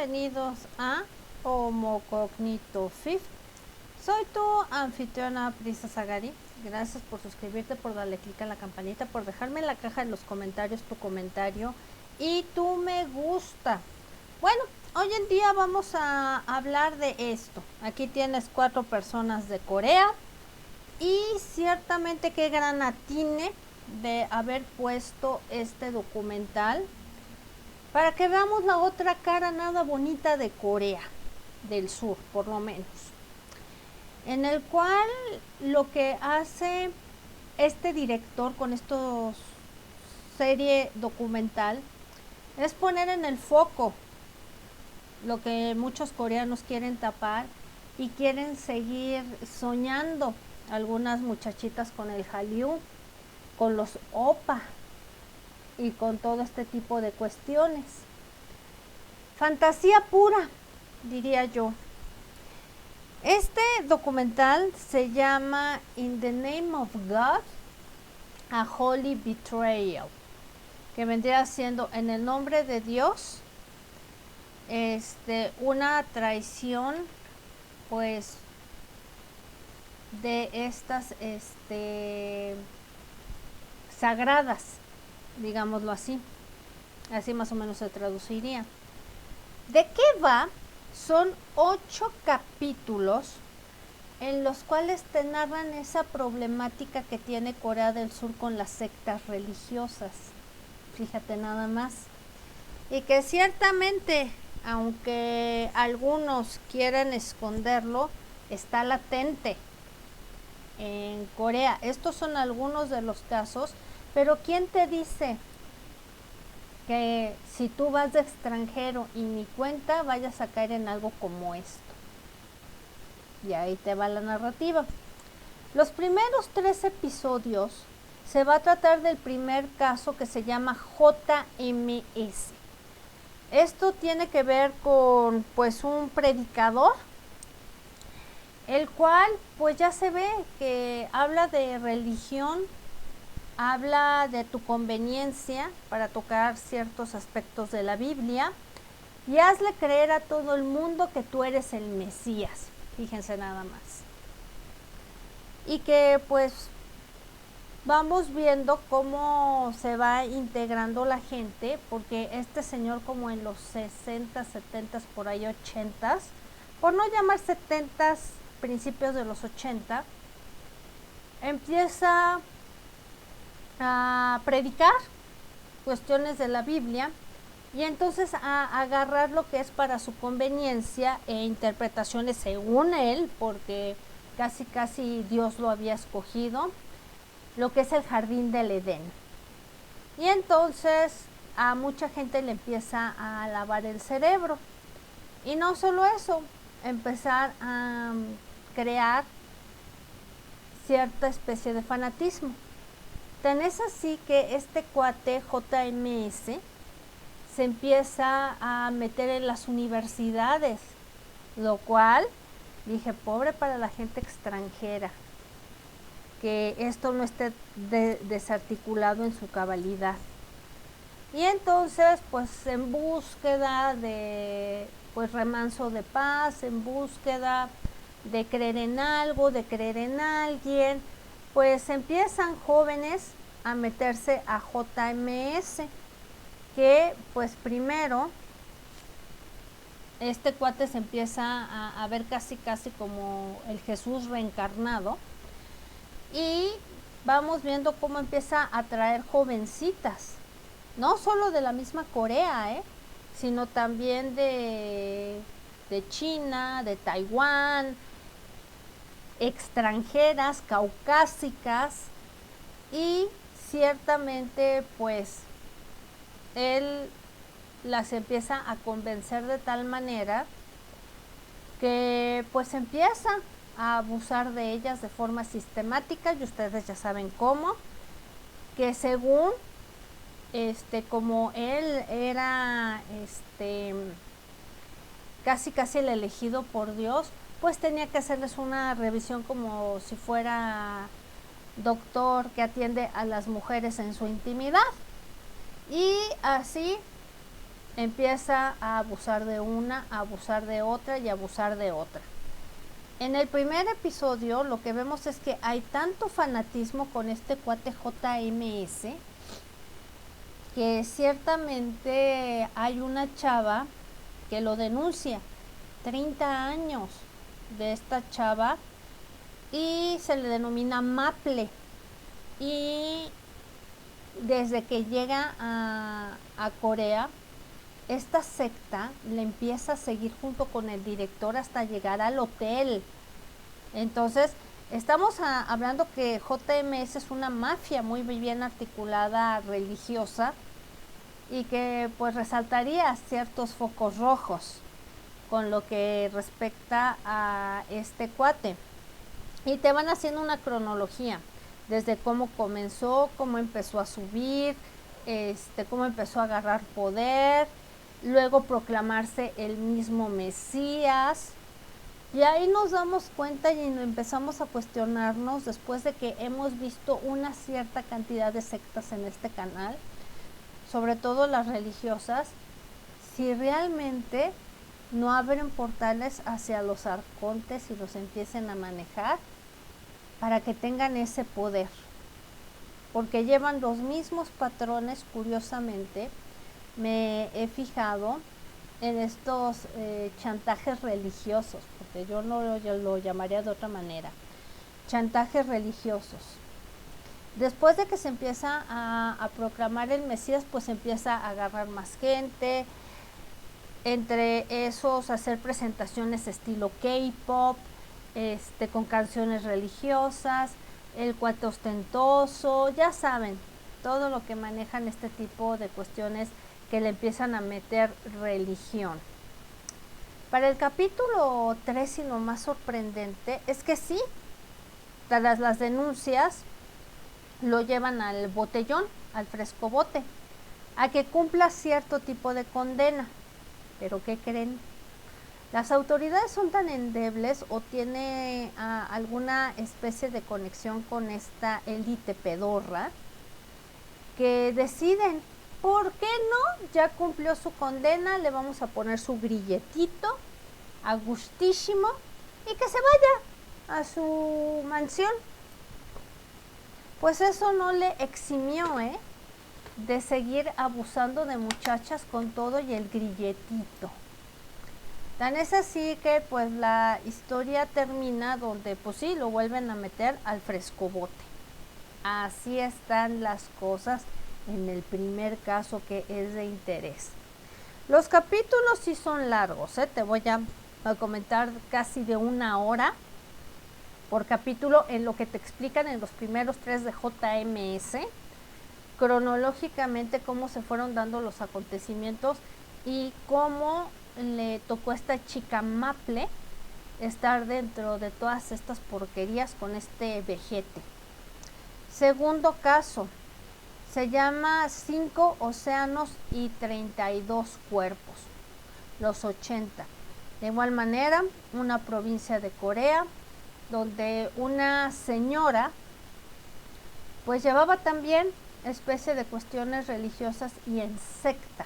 bienvenidos a Homo Cognito Fifth. Soy tu anfitriona Prisa Sagari. Gracias por suscribirte, por darle clic a la campanita, por dejarme en la caja de los comentarios tu comentario y tu me gusta. Bueno, hoy en día vamos a hablar de esto. Aquí tienes 4 personas de Corea y ciertamente qué gran atine de haber puesto este documental para que veamos la otra cara nada bonita de Corea del Sur, por lo menos, en el cual lo que hace este director con esta serie documental es poner en el foco lo que muchos coreanos quieren tapar y quieren seguir soñando. Algunas muchachitas con el Hallyu, con los Opa y con todo este tipo de cuestiones. Fantasía pura, diría yo. Este documental se llama In the Name of God, A Holy Betrayal, que vendría siendo En el nombre de Dios, una traición, pues, de estas sagradas, digámoslo así más o menos se traduciría. ¿De qué va? Son 8 capítulos en los cuales te narran esa problemática que tiene Corea del Sur con las sectas religiosas. Fíjate nada más. Y que ciertamente, aunque algunos quieran esconderlo, está latente en Corea. Estos son algunos de los casos, pero ¿quién te dice que si tú vas de extranjero y ni cuenta vayas a caer en algo como esto? Y ahí te va la narrativa. Los primeros 3 episodios se va a tratar del primer caso, que se llama JMS. Esto tiene que ver con, pues, un predicador, el cual pues ya se ve que habla de religión, habla de tu conveniencia para tocar ciertos aspectos de la Biblia y hazle creer a todo el mundo que tú eres el Mesías. Fíjense nada más. Y que pues vamos viendo cómo se va integrando la gente, porque este señor, como en los 60, 70, por ahí 80, por no llamar 70, principios de los 80, empieza a predicar cuestiones de la Biblia y entonces a agarrar lo que es para su conveniencia e interpretaciones según él, porque casi Dios lo había escogido, lo que es el jardín del Edén. Y entonces a mucha gente le empieza a lavar el cerebro. Y no solo eso, empezar a crear cierta especie de fanatismo. Tan es así que este cuate JMS se empieza a meter en las universidades, lo cual dije, pobre para la gente extranjera, que esto no esté desarticulado en su cabalidad. Y entonces, pues, en búsqueda de, pues, remanso de paz, en búsqueda de creer en algo, de creer en alguien, pues empiezan jóvenes a meterse a JMS, que pues primero este cuate se empieza a ver casi como el Jesús reencarnado, y vamos viendo cómo empieza a traer jovencitas, no solo de la misma Corea, sino también de China, de Taiwán, extranjeras, caucásicas, y ciertamente pues él las empieza a convencer de tal manera que pues empieza a abusar de ellas de forma sistemática, y ustedes ya saben cómo, que según como él era casi el elegido por Dios, pues tenía que hacerles una revisión como si fuera doctor que atiende a las mujeres en su intimidad. Y así empieza a abusar de una, a abusar de otra y a abusar de otra. En el primer episodio lo que vemos es que hay tanto fanatismo con este cuate JMS que ciertamente hay una chava que lo denuncia, 30 años de esta chava, y se le denomina Maple. Y desde que llega a Corea, esta secta le empieza a seguir junto con el director hasta llegar al hotel. Entonces, estamos hablando que JMS es una mafia muy bien articulada religiosa y que pues resaltaría ciertos focos rojos con lo que respecta a este cuate. Y te van haciendo una cronología desde cómo comenzó, cómo empezó a subir, cómo empezó a agarrar poder, luego proclamarse el mismo Mesías. Y ahí nos damos cuenta y empezamos a cuestionarnos, después de que hemos visto una cierta cantidad de sectas en este canal, sobre todo las religiosas, si realmente no abren portales hacia los arcontes y los empiecen a manejar para que tengan ese poder. Porque llevan los mismos patrones, curiosamente, me he fijado en estos chantajes religiosos, porque yo no lo llamaría de otra manera, chantajes religiosos. Después de que se empieza a proclamar el Mesías, pues empieza a agarrar más gente, entre esos hacer presentaciones estilo K-pop, con canciones religiosas, el cuate ostentoso, ya saben, todo lo que manejan este tipo de cuestiones que le empiezan a meter religión. Para el capítulo 3, y lo más sorprendente es que sí, tras las denuncias lo llevan al botellón, al frescobote, a que cumpla cierto tipo de condena. Pero ¿qué creen? Las autoridades son tan endebles o tiene alguna especie de conexión con esta élite pedorra que deciden, ¿por qué no? Ya cumplió su condena, le vamos a poner su grilletito a gustísimo y que se vaya a su mansión. Pues eso no le eximió de seguir abusando de muchachas con todo y el grilletito. Tan es así que pues la historia termina donde pues sí, lo vuelven a meter al frescobote. Así están las cosas en el primer caso, que es de interés. Los capítulos sí son largos, te voy a comentar casi de 1 hora por capítulo en lo que te explican en los primeros 3 de JMS, cronológicamente cómo se fueron dando los acontecimientos y cómo le tocó a esta chica Maple estar dentro de todas estas porquerías con este vejete. Segundo caso, se llama 5 océanos y 32 cuerpos, los 80. De igual manera, una provincia de Corea, donde una señora pues llevaba también especie de cuestiones religiosas y en secta.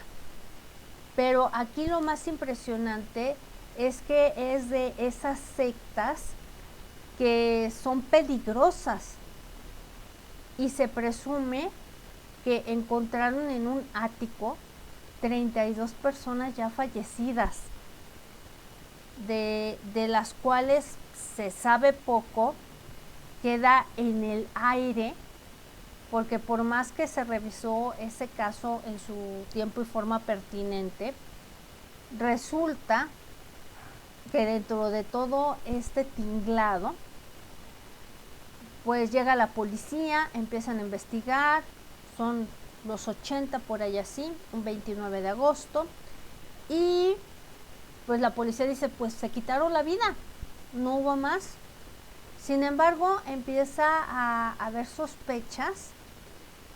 Pero aquí lo más impresionante es que es de esas sectas que son peligrosas y se presume que encontraron en un ático 32 personas ya fallecidas, de las cuales se sabe poco, queda en el aire, porque por más que se revisó ese caso en su tiempo y forma pertinente, resulta que dentro de todo este tinglado, pues llega la policía, empiezan a investigar, son los 80 por ahí así, un 29 de agosto, y pues la policía dice, pues se quitaron la vida, no hubo más. Sin embargo, empieza a haber sospechas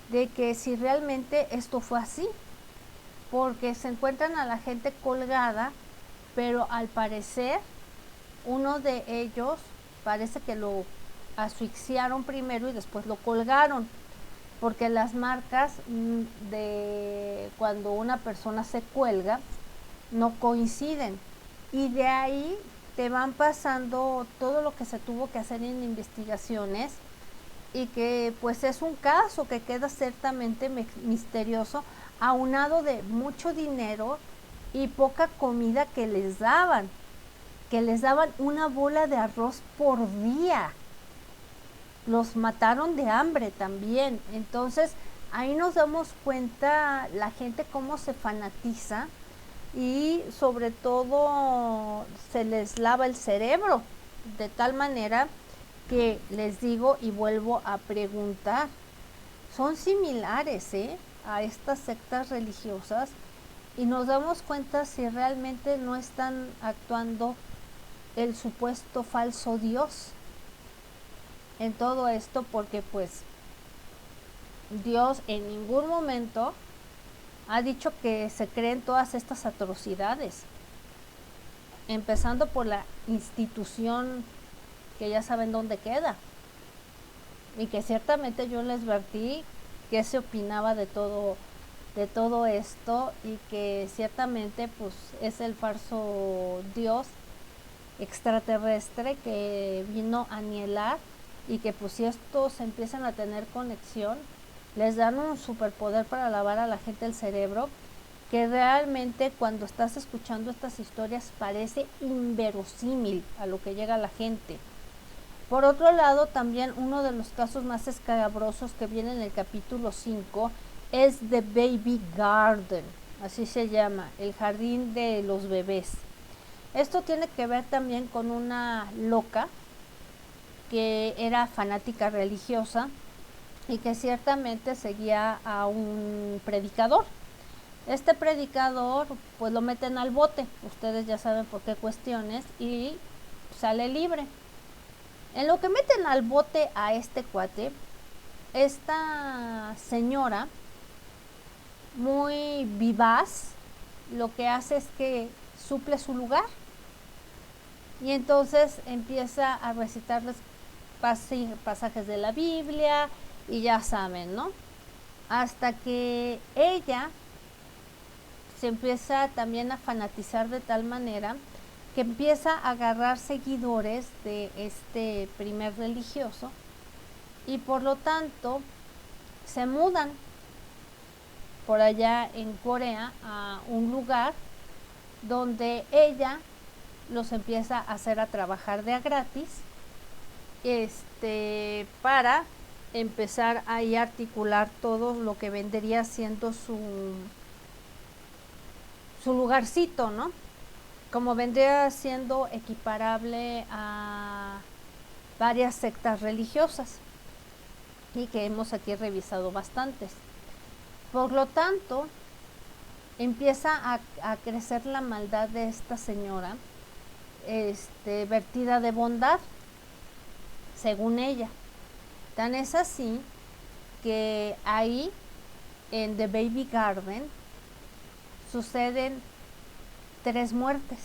de que si realmente esto fue así, porque se encuentran a la gente colgada, pero al parecer uno de ellos parece que lo asfixiaron primero y después lo colgaron. porque las marcas de cuando una persona se cuelga no coinciden, y de ahí te van pasando todo lo que se tuvo que hacer en investigaciones, y que pues es un caso que queda ciertamente misterioso, aunado de mucho dinero y poca comida que les daban una bola de arroz por día. Los mataron de hambre también. Entonces ahí nos damos cuenta la gente cómo se fanatiza, y sobre todo se les lava el cerebro de tal manera que les digo y vuelvo a preguntar, son similares a estas sectas religiosas, y nos damos cuenta si realmente no están actuando el supuesto falso Dios en todo esto, porque pues Dios en ningún momento ha dicho que se creen todas estas atrocidades, empezando por la institución que ya saben dónde queda, y que ciertamente yo les advertí qué se opinaba de todo esto, y que ciertamente pues es el falso Dios extraterrestre que vino a anielar, y que pues si estos empiezan a tener conexión, les dan un superpoder para lavar a la gente el cerebro, que realmente cuando estás escuchando estas historias parece inverosímil a lo que llega la gente. Por otro lado, también uno de los casos más escabrosos que viene en el capítulo 5 es The Baby Garden, así se llama, el jardín de los bebés. Esto tiene que ver también con una loca que era fanática religiosa y que ciertamente seguía a un predicador. Este predicador pues lo meten al bote, ustedes ya saben por qué cuestiones, y sale libre. En lo que meten al bote a este cuate, esta señora muy vivaz lo que hace es que suple su lugar, y entonces empieza a recitarles pasajes de la Biblia, y ya saben, ¿no? Hasta que ella se empieza también a fanatizar de tal manera que empieza a agarrar seguidores de este primer religioso, y por lo tanto se mudan por allá en Corea a un lugar donde ella los empieza a hacer a trabajar de a gratis, para empezar ahí a articular todo lo que vendría siendo su lugarcito, ¿no? Como vendría siendo equiparable a varias sectas religiosas, y que hemos aquí revisado bastantes. Por lo tanto, empieza a crecer la maldad de esta señora, vertida de bondad, según ella. Tan es así que ahí, en The Baby Garden, suceden 3 muertes,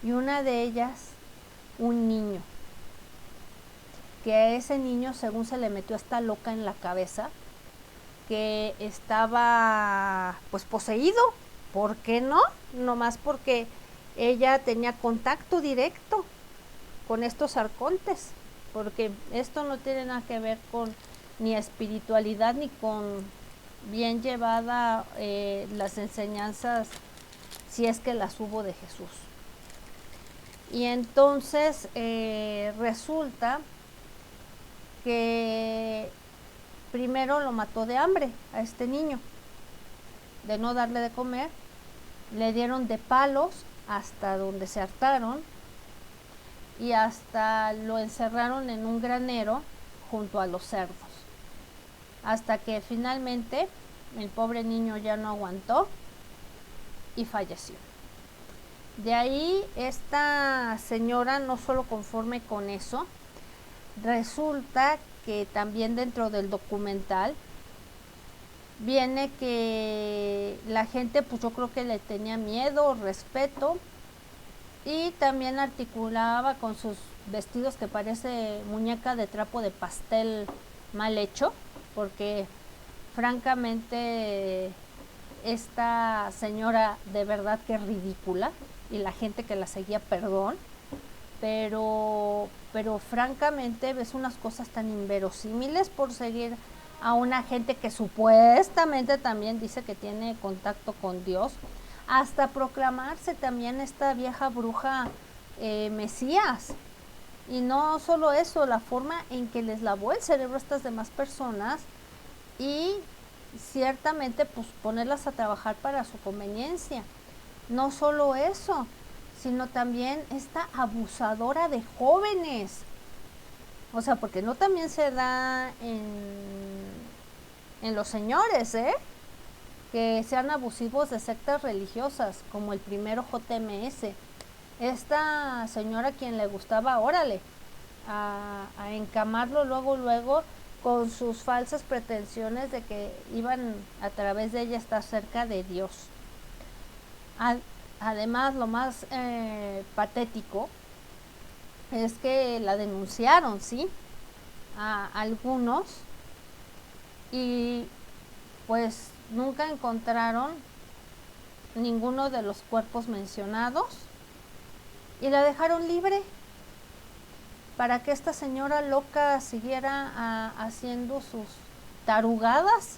y una de ellas un niño, que a ese niño, según se le metió esta loca en la cabeza, que estaba pues poseído. ¿Por qué no? Nomás porque ella tenía contacto directo con estos arcontes, porque esto no tiene nada que ver con ni espiritualidad ni con bien llevada las enseñanzas, si es que las hubo, de Jesús. Y entonces resulta que primero lo mató de hambre a este niño, de no darle de comer, le dieron de palos hasta donde se hartaron, y hasta lo encerraron en un granero junto a los cerdos, hasta que finalmente el pobre niño ya no aguantó y falleció. De ahí esta señora, no solo conforme con eso, resulta que también dentro del documental viene que la gente, pues yo creo que le tenía miedo, respeto, y también articulaba con sus vestidos que parece muñeca de trapo de pastel mal hecho, porque francamente esta señora de verdad que es ridícula, y la gente que la seguía, perdón, pero francamente ves unas cosas tan inverosímiles por seguir a una gente que supuestamente también dice que tiene contacto con Dios, hasta proclamarse también esta vieja bruja Mesías. Y no solo eso, la forma en que les lavó el cerebro a estas demás personas y ciertamente pues ponerlas a trabajar para su conveniencia. No solo eso, sino también esta abusadora de jóvenes. O sea, porque no también se da en los señores, que sean abusivos de sectas religiosas, como el primero JMS. Esta señora, quien le gustaba, órale, a encamarlo luego con sus falsas pretensiones de que iban a través de ella a estar cerca de Dios. Además, lo más patético es que la denunciaron, ¿sí? A algunos, y pues nunca encontraron ninguno de los cuerpos mencionados y la dejaron libre para que esta señora loca siguiera haciendo sus tarugadas,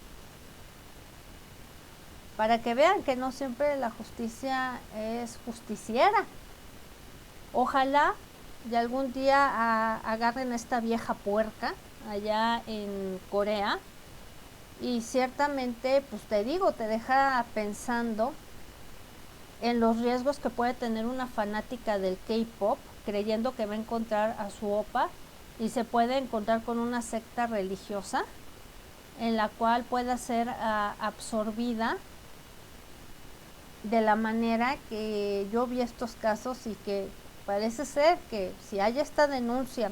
para que vean que no siempre la justicia es justiciera. Ojalá de algún día agarren a esta vieja puerca allá en Corea, y ciertamente, pues te digo, te deja pensando en los riesgos que puede tener una fanática del K-pop creyendo que va a encontrar a su opa, y se puede encontrar con una secta religiosa en la cual pueda ser absorbida de la manera que yo vi estos casos, y que parece ser que si hay esta denuncia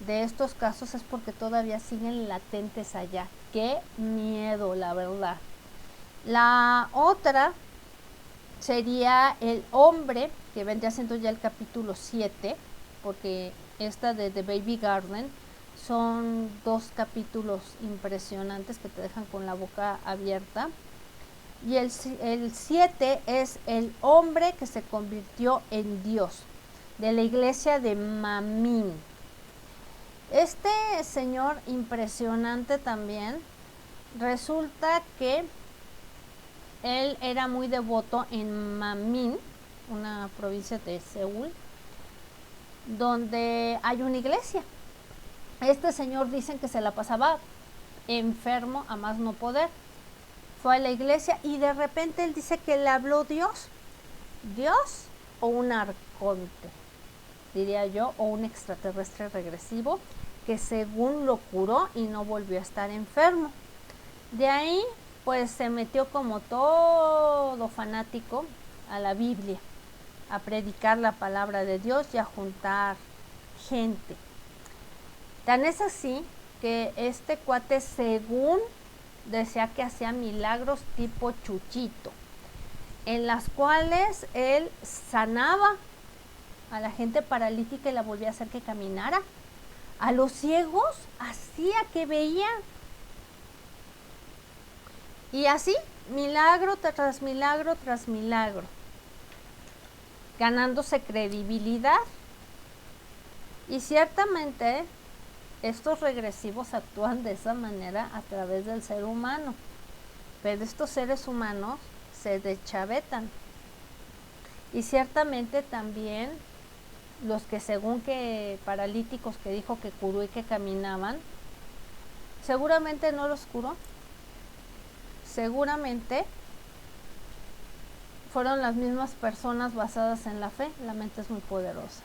de estos casos es porque todavía siguen latentes allá. Qué miedo, la verdad. La otra sería el hombre, que vendría siendo ya el capítulo 7, porque esta de The Baby Garden son 2 capítulos impresionantes que te dejan con la boca abierta. Y el 7 es el hombre que se convirtió en Dios, de la iglesia de Mamín. Este señor impresionante también, resulta que él era muy devoto en Mamín, una provincia de Seúl, donde hay una iglesia. Este señor dicen que se la pasaba enfermo a más no poder. Fue a la iglesia y de repente él dice que le habló Dios o un arconte, diría yo, o un extraterrestre regresivo, que según lo curó y no volvió a estar enfermo. De ahí pues se metió como todo fanático a la Biblia, a predicar la palabra de Dios y a juntar gente. Tan es así que este cuate, según decía, que hacía milagros tipo Chuchito, en las cuales él sanaba a la gente paralítica y la volvía a hacer que caminara. A los ciegos hacía que veían. Y así, milagro tras milagro tras milagro, ganándose credibilidad. Y ciertamente estos regresivos actúan de esa manera a través del ser humano, pero estos seres humanos se deschavetan. Y ciertamente también los que, según que paralíticos que dijo que curó y que caminaban, seguramente no los curó. Seguramente fueron las mismas personas basadas en la fe. La mente es muy poderosa.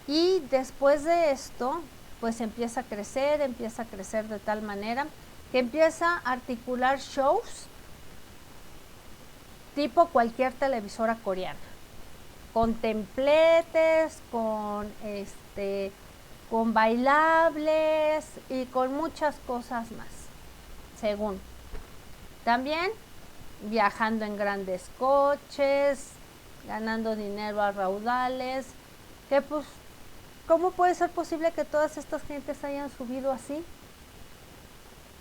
Y después de esto, pues empieza a crecer de tal manera que empieza a articular shows tipo cualquier televisora coreana, con templetes, con bailables y con muchas cosas más, según. También viajando en grandes coches, ganando dinero a raudales, que pues, ¿cómo puede ser posible que todas estas gentes hayan subido así?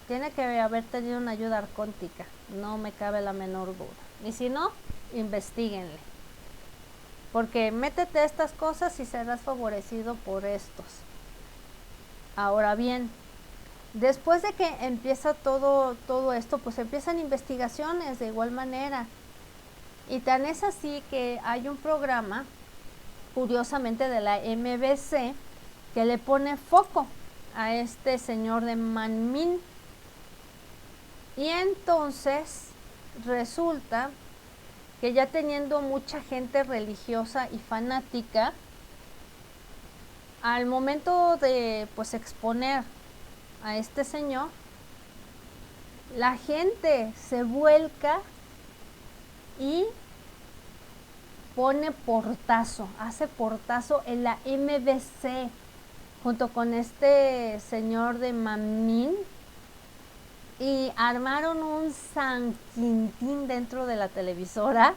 tiene que haber tenido una ayuda arcóntica, no me cabe la menor duda. Y si no, investiguenle. Porque métete a estas cosas y serás favorecido por estos. Ahora bien, después de que empieza todo esto, pues empiezan investigaciones de igual manera. Y tan es así que hay un programa, curiosamente de la MBC, que le pone foco a este señor de Manmin. Y entonces resulta que ya teniendo mucha gente religiosa y fanática, al momento de pues exponer a este señor, la gente se vuelca y pone portazo, hace portazo en la MBC junto con este señor de Manmin, y armaron un San Quintín dentro de la televisora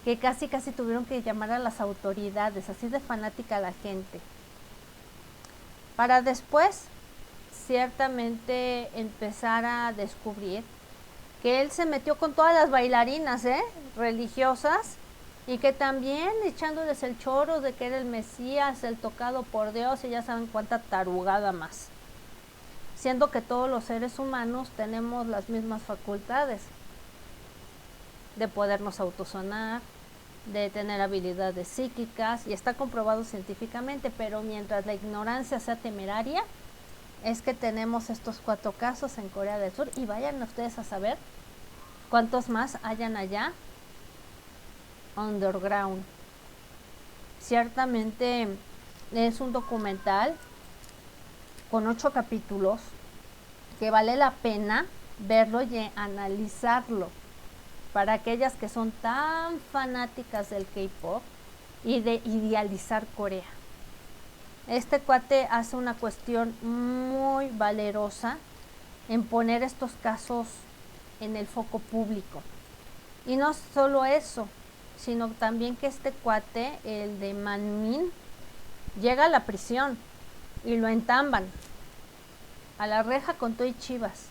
que casi tuvieron que llamar a las autoridades, así de fanática la gente. Para después, ciertamente, empezar a descubrir que él se metió con todas las bailarinas religiosas, y que también echándoles el choro de que era el Mesías, el tocado por Dios, y ya saben cuánta tarugada más. Siendo que todos los seres humanos tenemos las mismas facultades de podernos autosonar, de tener habilidades psíquicas, y está comprobado científicamente, pero mientras la ignorancia sea temeraria, es que tenemos estos 4 casos en Corea del Sur, y vayan ustedes a saber cuántos más hayan allá underground. Ciertamente es un documental con 8 capítulos que vale la pena verlo y analizarlo para aquellas que son tan fanáticas del K-pop y de idealizar Corea. Este cuate hace una cuestión muy valerosa en poner estos casos en el foco público. Y no solo eso, sino también que este cuate, el de Manmin, llega a la prisión y lo entamban a la reja con todo y chivas.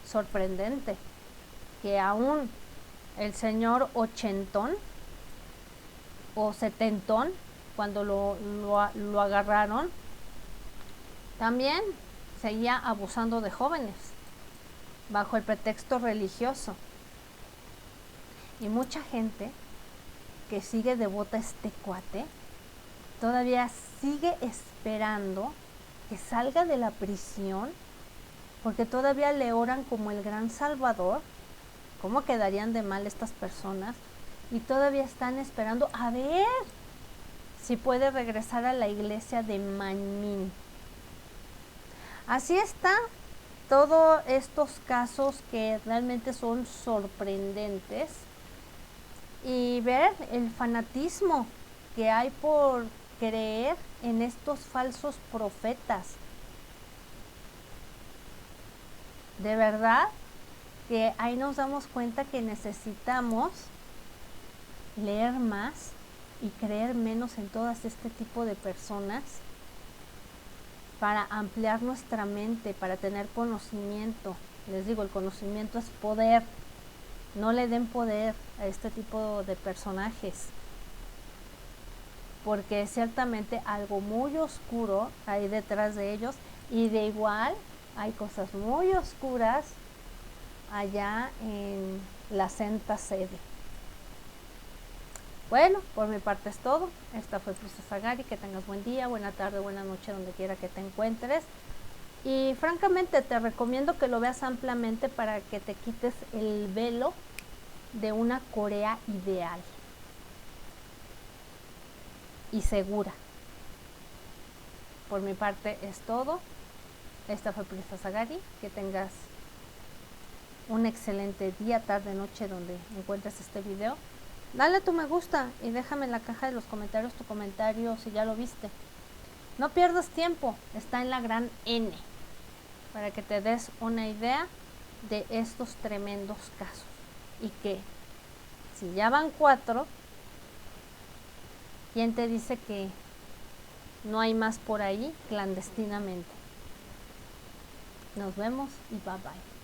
Sorprendente que aún el señor ochentón o setentón, cuando lo agarraron, también seguía abusando de jóvenes bajo el pretexto religioso. Y mucha gente que sigue devota a este cuate todavía sigue esperando que salga de la prisión, porque todavía le oran como el gran salvador. ¿Cómo quedarían de mal estas personas? Y todavía están esperando a ver si puede regresar a la iglesia de Manmin. Así está todos estos casos que realmente son sorprendentes, y ver el fanatismo que hay por creer en estos falsos profetas. De verdad que ahí nos damos cuenta que necesitamos leer más y creer menos en todas este tipo de personas para ampliar nuestra mente, para tener conocimiento. Les digo, el conocimiento es poder. No le den poder a este tipo de personajes, porque ciertamente algo muy oscuro hay detrás de ellos, y de igual hay cosas muy oscuras allá en la Santa Sede. Bueno, por mi parte es todo. Esta fue Princesa Gary. Que tengas buen día, buena tarde, buena noche, donde quiera que te encuentres. Y francamente te recomiendo que lo veas ampliamente para que te quites el velo de una Corea ideal y segura. Por mi parte es todo. Esta fue Princesa Gary. Que tengas un excelente día, tarde, noche, donde encuentres este video. Dale tu me gusta y déjame en la caja de los comentarios tu comentario si ya lo viste. No pierdas tiempo, está en la gran N, para que te des una idea de estos tremendos casos. Y que si ya van 4, ¿quién te dice que no hay más por ahí clandestinamente? Nos vemos y bye bye.